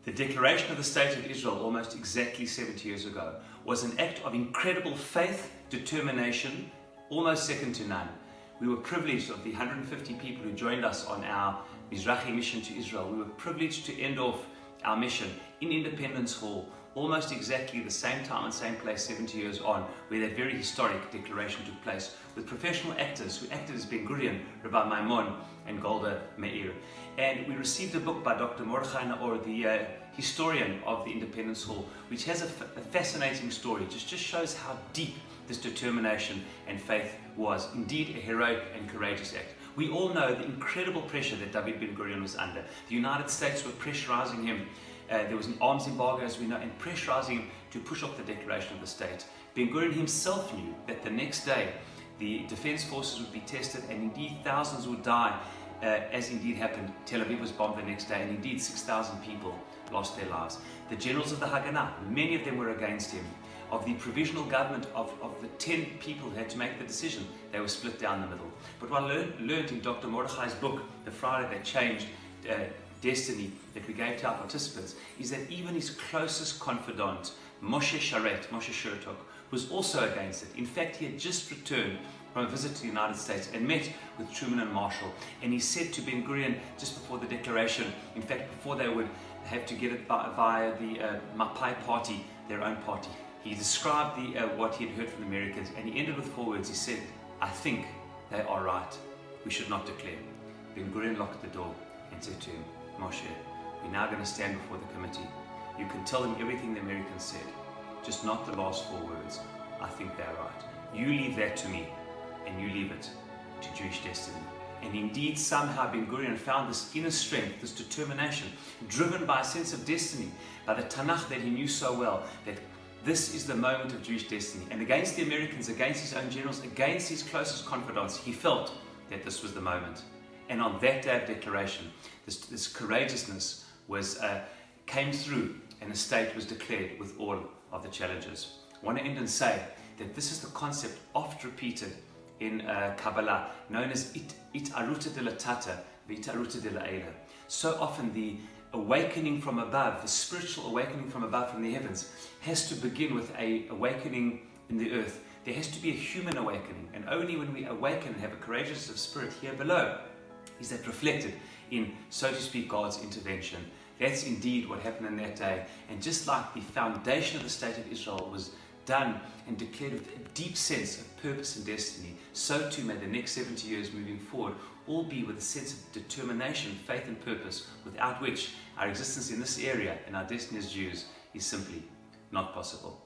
The declaration of the State of Israel almost exactly 70 years ago was an act of incredible faith, determination, almost second to none. We were privileged, of the 150 people who joined us on our Mizrahi mission to Israel, we were privileged to end off our mission in Independence Hall, almost exactly the same time and same place 70 years on, where that very historic declaration took place, with professional actors who acted as Ben-Gurion, Rabbi Maimon and Golda Meir. And we received a book by Dr. Mordechai Naor, the historian of the Independence Hall, which has a fascinating story. It just shows how deep this determination and faith was. Indeed, a heroic and courageous act. We all know the incredible pressure that David Ben-Gurion was under. The United States were pressurizing him. There was an arms embargo, as we know, and pressurizing him to push off the declaration of the state. Ben-Gurion himself knew that the next day the defense forces would be tested, and indeed thousands would die, as indeed happened. Tel Aviv was bombed the next day, and indeed 6,000 people lost their lives. The generals of the Haganah, many of them were against him. Of the provisional government, of the 10 people who had to make the decision, they were split down the middle. But what I learned in Dr. Mordechai's book, The Friday That Changed Destiny, that we gave to our participants, is that even his closest confidant, Moshe Shertok, was also against it. In fact, he had just returned from a visit to the United States and met with Truman and Marshall. And he said to Ben-Gurion just before the declaration, in fact, before they would have to get it via the Mapai party, their own party, he described what he had heard from the Americans, and he ended with 4 words. He said, "I think they are right. We should not declare." Ben-Gurion locked the door and said to him, "Moshe, we're now going to stand before the committee. You can tell them everything the Americans said, just not the last 4 words. I think they're right. You leave that to me, and you leave it to Jewish destiny." And indeed, somehow Ben-Gurion found this inner strength, this determination, driven by a sense of destiny, by the Tanakh that he knew so well, that this is the moment of Jewish destiny. And against the Americans, against his own generals, against his closest confidants, he felt that this was the moment. And on that day of declaration, this courageousness came through, and a state was declared with all of the challenges. I want to end and say that this is the concept oft repeated in Kabbalah, known as It'aruta de la Tata, V'it'aruta de la Eila. So often the awakening from above, the spiritual awakening from above, from the heavens, has to begin with an awakening in the earth. There has to be a human awakening, and only when we awaken and have a courageousness of spirit here below is that reflected in, so to speak, God's intervention. That's indeed what happened in that day. And just like the foundation of the State of Israel was done and declared with a deep sense of purpose and destiny, so too may the next 70 years moving forward all be with a sense of determination, faith and purpose, without which our existence in this area and our destiny as Jews is simply not possible.